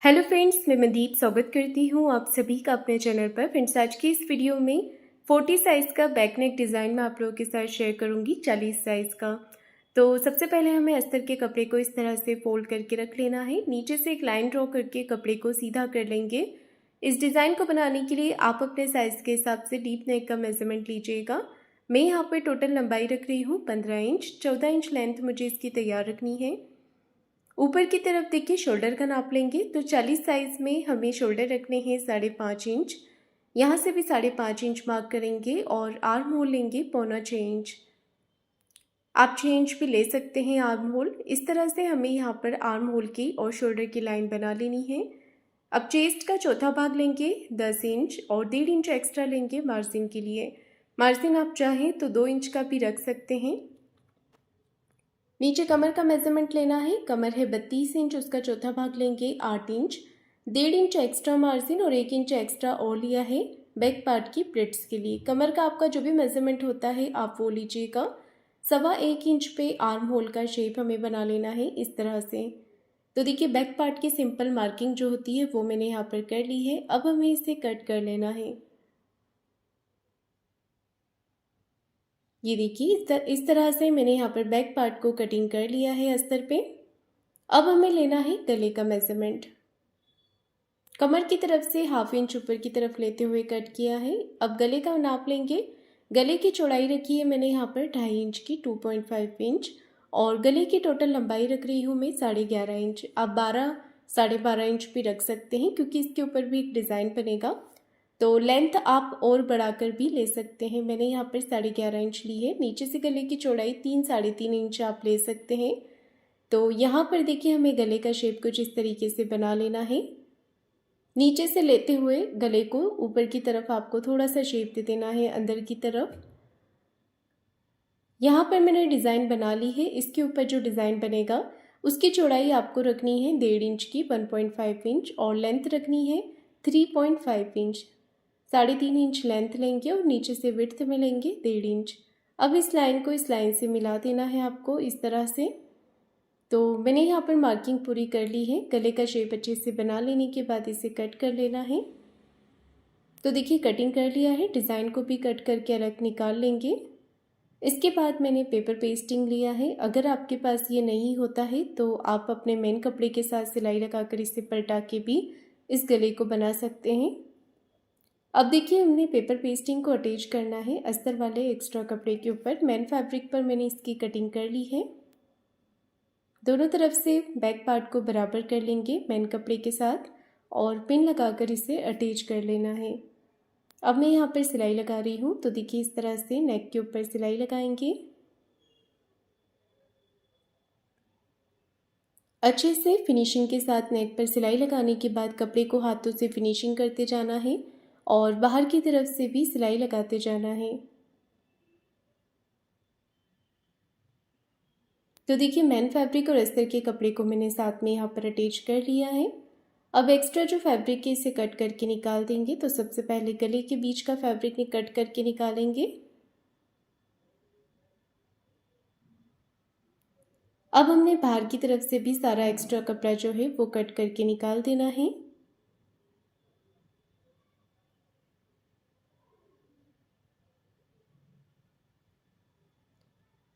Hello friends, मैं मनदीप स्वागत करती हूँ आप सभी का अपने चैनल पर। फ्रेंड्स, आज की इस वीडियो में 40 साइज़ का बैक नेक डिज़ाइन मैं आप लोगों के साथ शेयर करूँगी 40 साइज़ का। तो सबसे पहले हमें अस्तर के कपड़े को इस तरह से फोल्ड करके रख लेना है। नीचे से एक लाइन ड्रॉ करके कपड़े को सीधा कर लेंगे। इस डिज़ाइन को बनाने के लिए आप अपने साइज़ के हिसाब से डीप नेक का मेजरमेंट लीजिएगा। मैं यहाँ पर टोटल लंबाई रख रही हूँ 15 इंच। 14 इंच लेंथ मुझे इसकी तैयार रखनी है। ऊपर की तरफ देखिए शोल्डर का नाप लेंगे तो 40 साइज में हमें शोल्डर रखने हैं 5.5 इंच। यहाँ से भी 5.5 इंच मार्क करेंगे और आर्म होल लेंगे 6.25 इंच। आप 6 इंच भी ले सकते हैं आर्म होल। इस तरह से हमें यहाँ पर आर्म होल की और शोल्डर की लाइन बना लेनी है। अब चेस्ट का चौथा भाग लेंगे 10 इंच और 1.5 इंच एक्स्ट्रा लेंगे मार्जिन के लिए। मार्जिन आप चाहें तो 2 इंच का भी रख सकते हैं। नीचे कमर का मेजरमेंट लेना है। कमर है 32 इंच, उसका चौथा भाग लेंगे 8 इंच। 1.5 इंच एक्स्ट्रा मार्जिन और 1 इंच एक्स्ट्रा और लिया है बैक पार्ट की प्लिट्स के लिए। कमर का आपका जो भी मेजरमेंट होता है आप वो लीजिएगा। 1.25 इंच पे आर्म होल का शेप हमें बना लेना है इस तरह से। तो देखिए बैक पार्ट की सिंपल मार्किंग जो होती है वो मैंने यहाँ पर कर ली है। अब हमें इसे कट कर लेना है। ये देखिए इस तरह से मैंने यहाँ पर बैक पार्ट को कटिंग कर लिया है अस्तर पे। अब हमें लेना है गले का मेजरमेंट। कमर की तरफ से 1/2 इंच ऊपर की तरफ लेते हुए कट किया है। अब गले का नाप लेंगे। गले की चौड़ाई रखी है मैंने यहाँ पर 2.5 इंच की 2.5 इंच और गले की टोटल लंबाई रख रही हूँ मैं 11.5 इंच। आप 12 12.5 इंच भी रख सकते हैं क्योंकि इसके ऊपर भी एक डिज़ाइन बनेगा। तो लेंथ आप और बढ़ाकर भी ले सकते हैं। मैंने यहाँ पर 11.5 इंच ली है। नीचे से गले की चौड़ाई 3-3.5 इंच आप ले सकते हैं। तो यहाँ पर देखिए हमें गले का शेप कुछ इस तरीके से बना लेना है। नीचे से लेते हुए गले को ऊपर की तरफ आपको थोड़ा सा शेप दे देना है अंदर की तरफ। यहाँ पर मैंने डिज़ाइन बना ली है। इसके ऊपर जो डिज़ाइन बनेगा उसकी चौड़ाई आपको रखनी है 1.5 इंच की 1.5 इंच और लेंथ रखनी है 3.5 इंच। 3.5 इंच लेंथ लेंगे और नीचे से विड्थ में लेंगे 1.5 इंच। अब इस लाइन को इस लाइन से मिला देना है आपको इस तरह से। तो मैंने यहाँ पर मार्किंग पूरी कर ली है। गले का शेप अच्छे से बना लेने के बाद इसे कट कर लेना है। तो देखिए कटिंग कर लिया है। डिज़ाइन को भी कट करके अलग निकाल लेंगे। इसके बाद मैंने पेपर पेस्टिंग लिया है। अगर आपके पास ये नहीं होता है तो आप अपने मेन कपड़े के साथ सिलाई लगाकर इसे पलटा के भी इस गले को बना सकते हैं। अब देखिए हमने पेपर पेस्टिंग को अटैच करना है अस्तर वाले एक्स्ट्रा कपड़े के ऊपर। मेन फैब्रिक पर मैंने इसकी कटिंग कर ली है। दोनों तरफ से बैक पार्ट को बराबर कर लेंगे मेन कपड़े के साथ और पिन लगाकर इसे अटैच कर लेना है। अब मैं यहाँ पर सिलाई लगा रही हूँ। तो देखिए इस तरह से नेक के ऊपर सिलाई लगाएंगे। अच्छे से फिनिशिंग के साथ नेक पर सिलाई लगाने के बाद कपड़े को हाथों से फिनिशिंग करते जाना है और बाहर की तरफ से भी सिलाई लगाते जाना है। तो देखिए मेन फैब्रिक और अस्तर के कपड़े को मैंने साथ में यहाँ पर अटैच कर लिया है। अब एक्स्ट्रा जो फैब्रिक है इसे कट करके निकाल देंगे। तो सबसे पहले गले के बीच का फैब्रिक कट करके निकालेंगे। अब हमने बाहर की तरफ से भी सारा एक्स्ट्रा कपड़ा जो है वो कट करके निकाल देना है।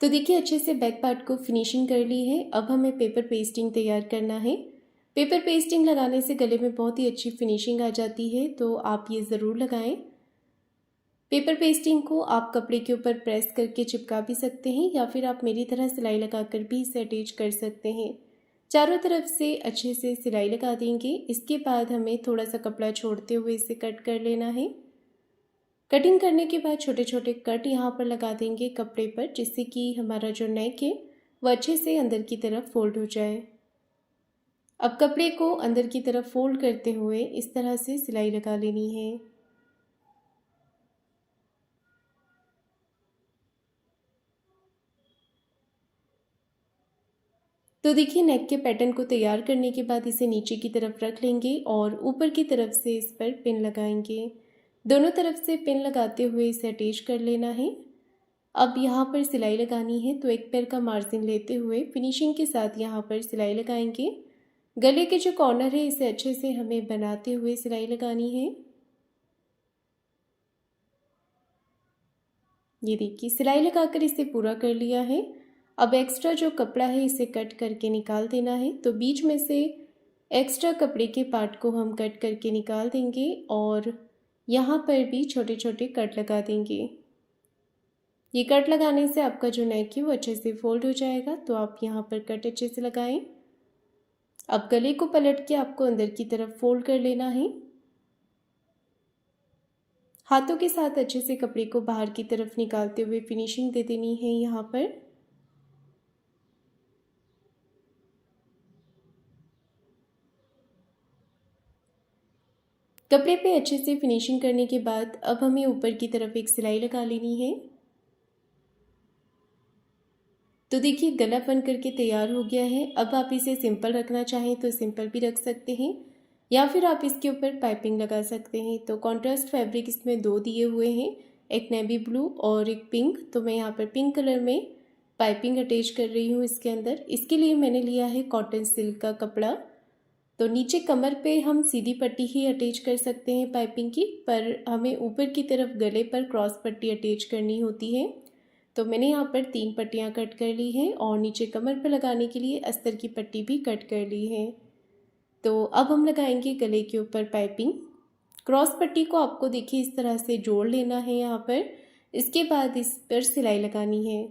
तो देखिए अच्छे से बैक पार्ट को फिनिशिंग कर ली है। अब हमें पेपर पेस्टिंग तैयार करना है। पेपर पेस्टिंग लगाने से गले में बहुत ही अच्छी फिनिशिंग आ जाती है, तो आप ये ज़रूर लगाएं। पेपर पेस्टिंग को आप कपड़े के ऊपर प्रेस करके चिपका भी सकते हैं या फिर आप मेरी तरह सिलाई लगाकर भी इसे अटैच कर सकते हैं। चारों तरफ से अच्छे से सिलाई लगा देंगे। इसके बाद हमें थोड़ा सा कपड़ा छोड़ते हुए इसे कट कर लेना है। कटिंग करने के बाद छोटे छोटे कट यहाँ पर लगा देंगे कपड़े पर, जिससे कि हमारा जो नेक है वो अच्छे से अंदर की तरफ फोल्ड हो जाए। अब कपड़े को अंदर की तरफ फोल्ड करते हुए इस तरह से सिलाई लगा लेनी है। तो देखिए नेक के पैटर्न को तैयार करने के बाद इसे नीचे की तरफ रख लेंगे और ऊपर की तरफ से इस पर पिन लगाएंगे। दोनों तरफ से पिन लगाते हुए इसे अटैच कर लेना है। अब यहाँ पर सिलाई लगानी है तो एक पैर का मार्जिन लेते हुए फिनिशिंग के साथ यहाँ पर सिलाई लगाएंगे। गले के जो कॉर्नर है इसे अच्छे से हमें बनाते हुए सिलाई लगानी है। ये देखिए सिलाई लगाकर इसे पूरा कर लिया है। अब एक्स्ट्रा जो कपड़ा है इसे कट करके निकाल देना है। तो बीच में से एक्स्ट्रा कपड़े के पार्ट को हम कट करके निकाल देंगे और यहाँ पर भी छोटे छोटे कट लगा देंगे। ये कट लगाने से आपका जो नेक है वो अच्छे से फोल्ड हो जाएगा। तो आप यहाँ पर कट अच्छे से लगाएं। अब गले को पलट के आपको अंदर की तरफ फोल्ड कर लेना है। हाथों के साथ अच्छे से कपड़े को बाहर की तरफ निकालते हुए फिनिशिंग दे देनी है। यहाँ पर कपड़े पे अच्छे से फिनिशिंग करने के बाद अब हमें ऊपर की तरफ एक सिलाई लगा लेनी है। तो देखिए गला बन करके तैयार हो गया है। अब आप इसे सिंपल रखना चाहें तो सिंपल भी रख सकते हैं या फिर आप इसके ऊपर पाइपिंग लगा सकते हैं। तो कॉन्ट्रास्ट फैब्रिक इसमें दो दिए हुए हैं, एक नेवी ब्लू और एक पिंक। तो मैं यहाँ पर पिंक कलर में पाइपिंग अटैच कर रही हूँ इसके अंदर। इसके लिए मैंने लिया है कॉटन सिल्क का कपड़ा। तो नीचे कमर पे हम सीधी पट्टी ही अटैच कर सकते हैं पाइपिंग की, पर हमें ऊपर की तरफ गले पर क्रॉस पट्टी अटैच करनी होती है। तो मैंने यहाँ पर 3 पट्टियाँ कट कर ली हैं और नीचे कमर पर लगाने के लिए अस्तर की पट्टी भी कट कर ली है। तो अब हम लगाएंगे गले के ऊपर पाइपिंग। क्रॉस पट्टी को आपको देखिए इस तरह से जोड़ लेना है यहाँ पर। इसके बाद इस पर सिलाई लगानी है।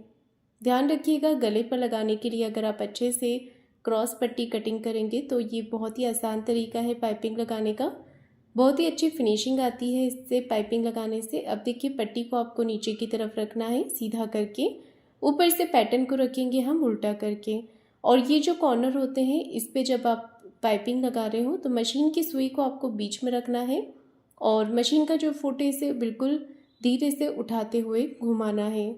ध्यान रखिएगा गले पर लगाने के लिए अगर आप अच्छे से क्रॉस पट्टी कटिंग करेंगे तो ये बहुत ही आसान तरीका है पाइपिंग लगाने का। बहुत ही अच्छी फिनिशिंग आती है इससे पाइपिंग लगाने से। अब देखिए पट्टी को आपको नीचे की तरफ रखना है सीधा करके, ऊपर से पैटर्न को रखेंगे हम उल्टा करके। और ये जो कॉर्नर होते हैं इस पे जब आप पाइपिंग लगा रहे हो तो मशीन की सुई को आपको बीच में रखना है और मशीन का जो फुट है इसे बिल्कुल धीरे से उठाते हुए घुमाना है।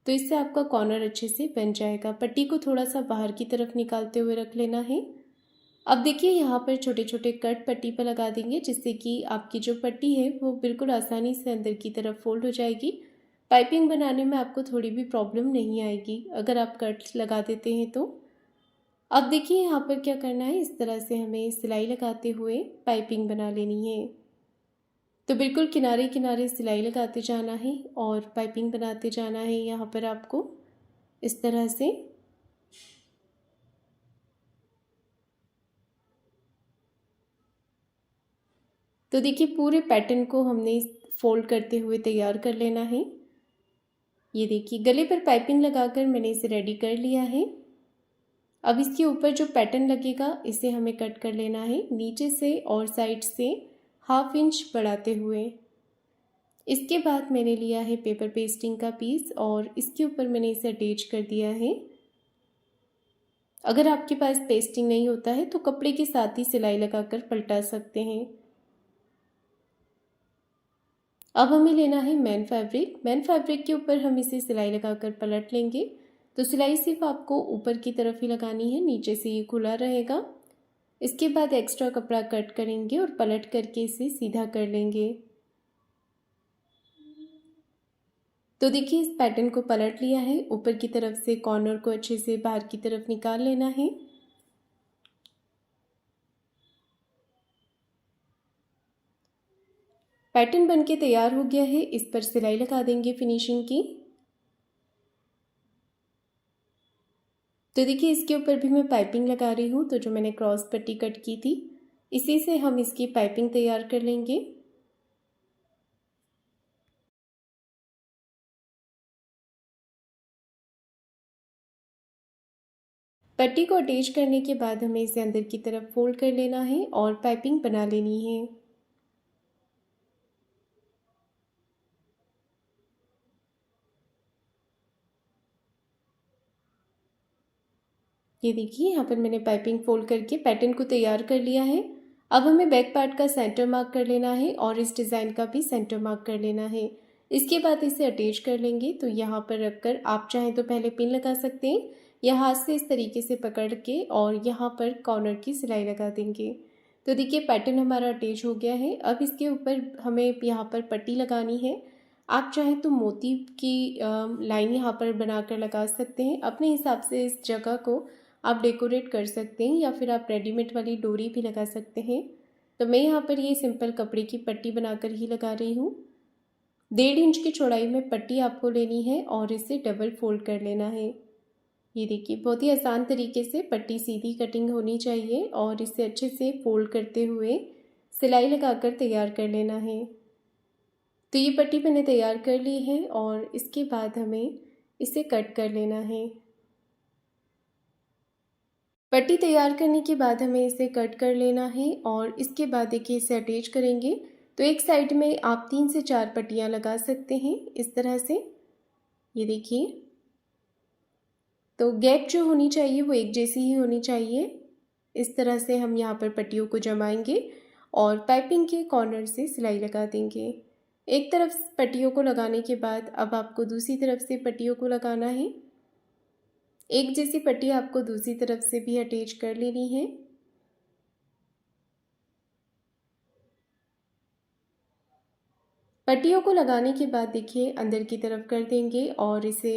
तो इससे आपका कॉर्नर अच्छे से बन जाएगा। पट्टी को थोड़ा सा बाहर की तरफ निकालते हुए रख लेना है। अब देखिए यहाँ पर छोटे छोटे कट पट्टी पर लगा देंगे जिससे कि आपकी जो पट्टी है वो बिल्कुल आसानी से अंदर की तरफ फोल्ड हो जाएगी। पाइपिंग बनाने में आपको थोड़ी भी प्रॉब्लम नहीं आएगी अगर आप कट्स लगा देते हैं तो। अब देखिए यहाँ पर क्या करना है, इस तरह से हमें सिलाई लगाते हुए पाइपिंग बना लेनी है। तो बिल्कुल किनारे किनारे सिलाई लगाते जाना है और पाइपिंग बनाते जाना है यहाँ पर आपको इस तरह से। तो देखिए पूरे पैटर्न को हमने फोल्ड करते हुए तैयार कर लेना है। ये देखिए गले पर पाइपिंग लगाकर मैंने इसे रेडी कर लिया है। अब इसके ऊपर जो पैटर्न लगेगा इसे हमें कट कर लेना है नीचे से और साइड से 1/2 इंच बढ़ाते हुए। इसके बाद मैंने लिया है पेपर पेस्टिंग का पीस और इसके ऊपर मैंने इसे अटैच कर दिया है। अगर आपके पास पेस्टिंग नहीं होता है तो कपड़े के साथ ही सिलाई लगाकर पलटा सकते हैं। अब हमें लेना है मैन फैब्रिक। मैन फैब्रिक के ऊपर हम इसे सिलाई लगाकर पलट लेंगे। तो सिलाई सिर्फ आपको ऊपर की तरफ ही लगानी है, नीचे से ये खुला रहेगा। इसके बाद एक्स्ट्रा कपड़ा कट करेंगे और पलट करके इसे सीधा कर लेंगे। तो देखिए इस पैटर्न को पलट लिया है। ऊपर की तरफ से कॉर्नर को अच्छे से बाहर की तरफ निकाल लेना है। पैटर्न बनके तैयार हो गया है। इस पर सिलाई लगा देंगे फिनिशिंग की। तो देखिए इसके ऊपर भी मैं पाइपिंग लगा रही हूँ। तो जो मैंने क्रॉस पट्टी कट की थी इसी से हम इसकी पाइपिंग तैयार कर लेंगे। पट्टी को अटैच करने के बाद हमें इसे अंदर की तरफ फोल्ड कर लेना है और पाइपिंग बना लेनी है। ये देखिए यहाँ पर मैंने पाइपिंग फोल्ड करके पैटर्न को तैयार कर लिया है। अब हमें बैक पार्ट का सेंटर मार्क कर लेना है और इस डिज़ाइन का भी सेंटर मार्क कर लेना है। इसके बाद इसे अटैच कर लेंगे। तो यहाँ पर रखकर आप चाहें तो पहले पिन लगा सकते हैं या हाथ से इस तरीके से पकड़ के और यहाँ पर कॉर्नर की सिलाई लगा देंगे। तो देखिए पैटर्न हमारा अटैच हो गया है। अब इसके ऊपर हमें यहाँ पर पट्टी लगानी है। आप चाहें तो मोती की लाइन यहाँ पर बनाकर लगा सकते हैं। अपने हिसाब से इस जगह को आप डेकोरेट कर सकते हैं या फिर आप रेडीमेड वाली डोरी भी लगा सकते हैं। तो मैं यहाँ पर ये सिंपल कपड़े की पट्टी बनाकर ही लगा रही हूँ। 1.5 इंच की चौड़ाई में पट्टी आपको लेनी है और इसे डबल फोल्ड कर लेना है। ये देखिए बहुत ही आसान तरीके से पट्टी सीधी कटिंग होनी चाहिए और इसे अच्छे से फोल्ड करते हुए सिलाई लगाकर तैयार कर लेना है। तो ये पट्टी मैंने तैयार कर ली है और इसके बाद हमें इसे कट कर लेना है। पट्टी तैयार करने के बाद हमें इसे कट कर लेना है और इसके बाद देखिए इसे अटैच करेंगे। तो एक साइड में आप 3 से 4 पट्टियाँ लगा सकते हैं इस तरह से। ये देखिए, तो गैप जो होनी चाहिए वो एक जैसी ही होनी चाहिए। इस तरह से हम यहाँ पर पट्टियों को जमाएंगे और पाइपिंग के कॉर्नर से सिलाई लगा देंगे। एक तरफ पट्टियों को लगाने के बाद अब आपको दूसरी तरफ से पट्टियों को लगाना है। एक जैसी पट्टी आपको दूसरी तरफ से भी अटैच कर लेनी है। पट्टियों को लगाने के बाद देखिए अंदर की तरफ कर देंगे और इसे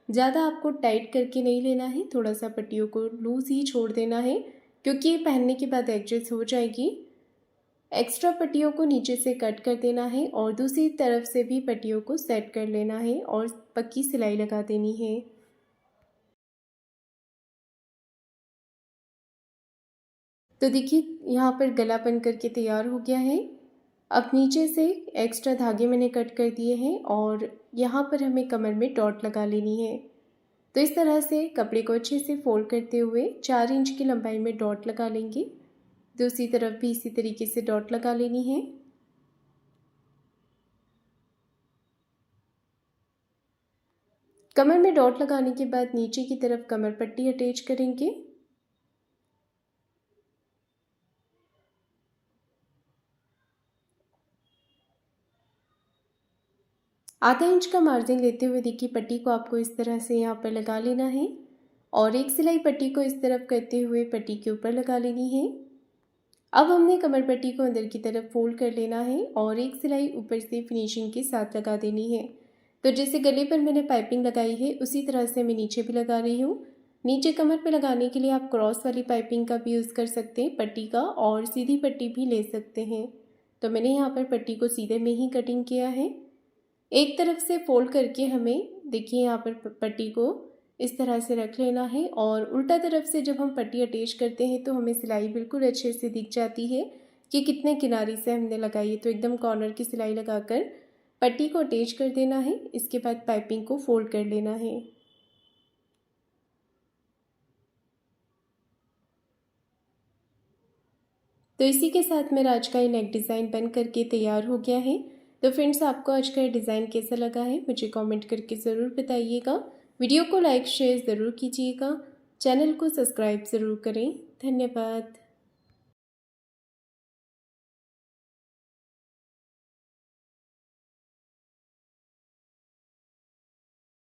ज़्यादा आपको टाइट करके नहीं लेना है, थोड़ा सा पट्टियों को लूज़ ही छोड़ देना है क्योंकि ये पहनने के बाद एडजस्ट हो जाएगी। एक्स्ट्रा पट्टियों को नीचे से कट कर देना है और दूसरी तरफ से भी पट्टियों को सेट कर लेना है और पक्की सिलाई लगा देनी है। तो देखिए यहाँ पर गला बन करके तैयार हो गया है। अब नीचे से एक्स्ट्रा धागे मैंने कट कर दिए हैं और यहाँ पर हमें कमर में डॉट लगा लेनी है। तो इस तरह से कपड़े को अच्छे से फोल्ड करते हुए 4 इंच की लंबाई में डॉट लगा लेंगे। दूसरी तरफ भी इसी तरीके से डॉट लगा लेनी है। कमर में डॉट लगाने के बाद नीचे की तरफ कमर पट्टी अटैच करेंगे। आधा इंच का मार्जिन लेते हुए देखिए पट्टी को आपको इस तरह से यहाँ पर लगा लेना है और एक सिलाई पट्टी को इस तरफ करते हुए पट्टी के ऊपर लगा लेनी है। अब हमने कमर पट्टी को अंदर की तरफ फोल्ड कर लेना है और एक सिलाई ऊपर से फिनिशिंग के साथ लगा देनी है। तो जैसे गले पर मैंने पाइपिंग लगाई है उसी तरह से मैं नीचे भी लगा रही हूँ। नीचे कमर पे लगाने के लिए आप क्रॉस वाली पाइपिंग का भी यूज़ कर सकते हैं पट्टी का, और सीधी पट्टी भी ले सकते हैं। तो मैंने यहाँ पर पट्टी को सीधे में ही कटिंग किया है। एक तरफ से फोल्ड करके हमें देखिए यहाँ पर पट्टी को इस तरह से रख लेना है और उल्टा तरफ से जब हम पट्टी अटैच करते हैं तो हमें सिलाई बिल्कुल अच्छे से दिख जाती है कि कितने किनारे से हमने लगाई है। तो एकदम कॉर्नर की सिलाई लगाकर पट्टी को अटैच कर देना है। इसके बाद पाइपिंग को फोल्ड कर लेना है। तो इसी के साथ मेरा आज का ये नेक डिज़ाइन बन करके तैयार हो गया है। तो फ्रेंड्स, आपको आज का ये डिज़ाइन कैसा लगा है मुझे कमेंट करके ज़रूर बताइएगा। वीडियो को लाइक शेयर ज़रूर कीजिएगा। चैनल को सब्सक्राइब ज़रूर करें। धन्यवाद।